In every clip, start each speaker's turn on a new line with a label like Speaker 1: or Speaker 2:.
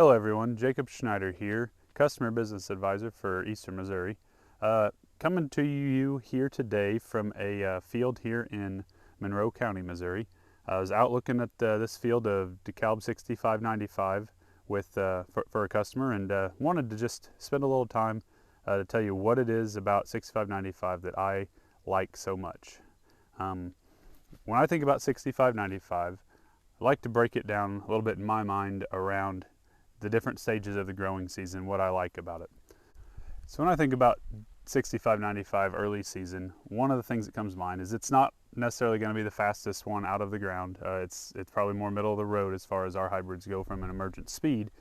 Speaker 1: Hello everyone, Jacob Schneider here, Customer Business Advisor for Eastern Missouri. Coming to you here today from a field here in Monroe County, Missouri. I was out looking at this field of DKC65-95 for a customer, and wanted to just spend a little time to tell you what it is about 6595 that I like so much. When I think about 6595, I like to break it down a little bit in my mind around the different stages of the growing season, what I like about it. So when I think about 6595 early season, one of the things that comes to mind is it's not necessarily going to be the fastest one out of the ground. It's probably more middle of the road as far as our hybrids go from an emergence speed,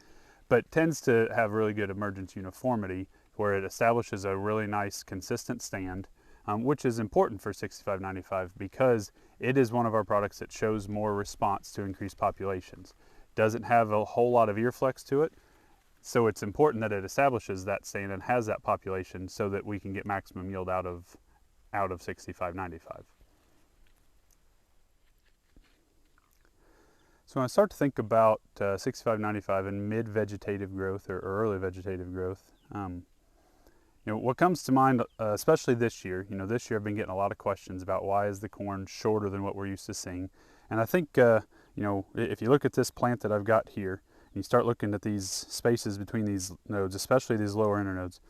Speaker 1: but tends to have really good emergence uniformity where it establishes a really nice consistent stand, which is important for 6595 because it is one of our products that shows more response to increased populations. Doesn't have a whole lot of ear flex to it, so it's important that it establishes that stand and has that population so that we can get maximum yield out of 6595. So when I start to think about 6595 and mid-vegetative growth or early vegetative growth, what comes to mind, especially this year, this year I've been getting a lot of questions about why is the corn shorter than what we're used to seeing. And I think, if you look at this plant that I've got here, and you start looking at these spaces between these nodes, especially these lower internodes,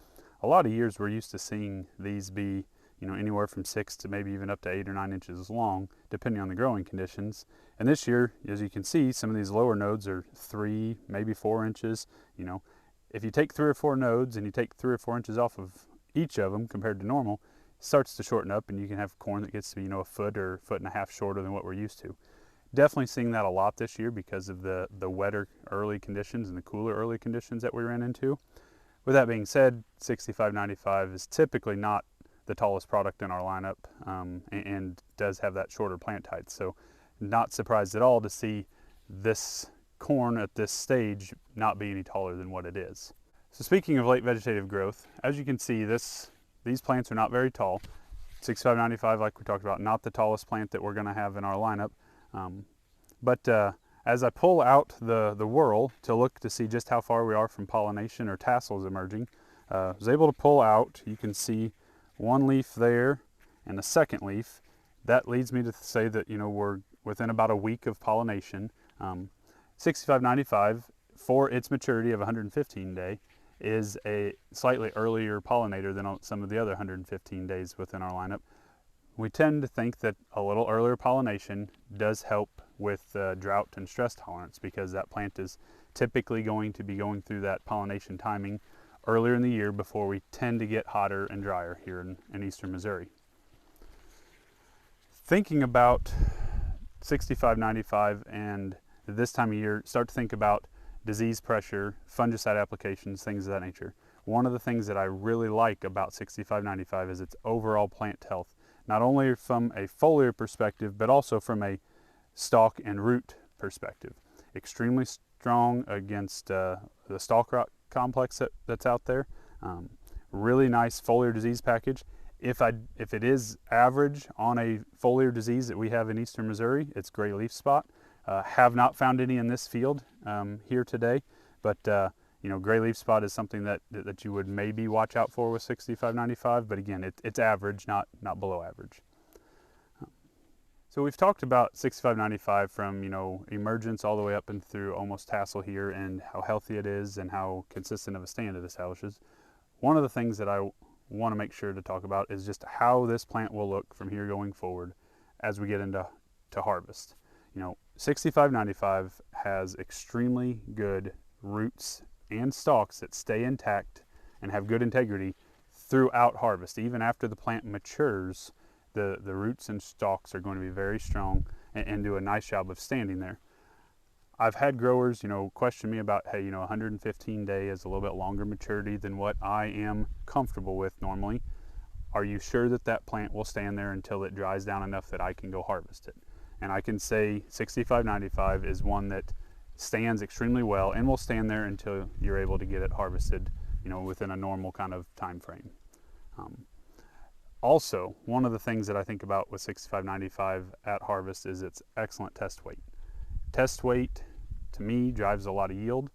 Speaker 1: a lot of years we're used to seeing these be, anywhere from 6 to maybe even up to 8 or 9 inches long, depending on the growing conditions. And this year, as you can see, some of these lower nodes are 3, maybe 4 inches. If you take 3 or 4 nodes and you take 3 or 4 inches off of each of them compared to normal, it starts to shorten up, and you can have corn that gets to be, a foot or foot and a half shorter than what we're used to. Definitely seeing that a lot this year because of the wetter early conditions and the cooler early conditions that we ran into. With that being said, 6595 is typically not the tallest product in our lineup, and does have that shorter plant height. So not surprised at all to see this corn at this stage not be any taller than what it is. So speaking of late vegetative growth, as you can see, these plants are not very tall. 6595, like we talked about, not the tallest plant that we're going to have in our lineup. But as I pull out the whorl to look to see just how far we are from pollination or tassels emerging, I was able to pull out, you can see one leaf there and a second leaf. That leads me to say that we're within about a week of pollination. 6595, for its maturity of 115 day, is a slightly earlier pollinator than some of the other 115 days within our lineup. We tend to think that a little earlier pollination does help with drought and stress tolerance because that plant is typically going to be going through that pollination timing earlier in the year before we tend to get hotter and drier here in Eastern Missouri. Thinking about 6595 and this time of year, start to think about disease pressure, fungicide applications, things of that nature. One of the things that I really like about 6595 is its overall plant health, not only from a foliar perspective, but also from a stalk and root perspective. Extremely strong against the stalk rot complex that's out there. Really nice foliar disease package. If it is average on a foliar disease that we have in Eastern Missouri, it's gray leaf spot. Have not found any in this field here today, but gray leaf spot is something that you would maybe watch out for with 6595, but again, it's average, not below average. So we've talked about 6595 from emergence all the way up and through almost tassel here, and how healthy it is and how consistent of a stand it establishes. One of the things that I want to make sure to talk about is just how this plant will look from here going forward as we get into harvest. 6595 has extremely good roots and stalks that stay intact and have good integrity throughout harvest. Even after the plant matures, the roots and stalks are going to be very strong and do a nice job of standing there. I've had growers, question me about, hey, 115 day is a little bit longer maturity than what I am comfortable with normally. Are you sure that plant will stand there until it dries down enough that I can go harvest it? And I can say 6595 is one that stands extremely well and will stand there until you're able to get it harvested, within a normal kind of time frame. Also, one of the things that I think about with 6595 at harvest is its excellent test weight. Test weight, to me, drives a lot of yield.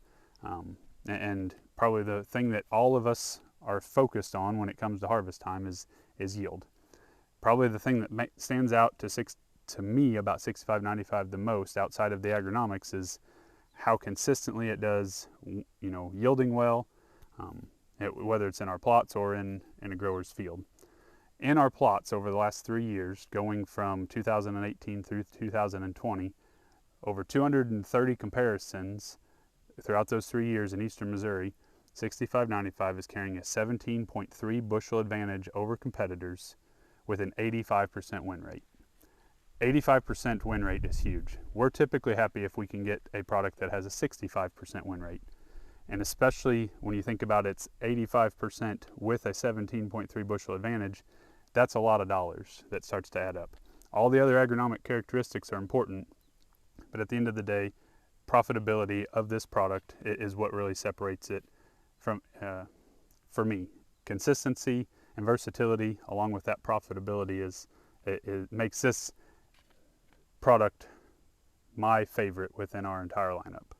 Speaker 1: And probably the thing that all of us are focused on when it comes to harvest time is yield. Probably the thing that stands out to me about 65-95 the most, outside of the agronomics, is how consistently it does, yielding well, whether it's in our plots or in a grower's field. In our plots over the last 3 years, going from 2018 through 2020, over 230 comparisons throughout those 3 years in Eastern Missouri, 65-95 is carrying a 17.3 bushel advantage over competitors with an 85% win rate. 85% win rate is huge. We're typically happy if we can get a product that has a 65% win rate. And especially when you think about it's 85% with a 17.3 bushel advantage, that's a lot of dollars that starts to add up. All the other agronomic characteristics are important, but at the end of the day, profitability of this product is what really separates it from, for me. Consistency and versatility, along with that profitability, it makes this product my favorite within our entire lineup.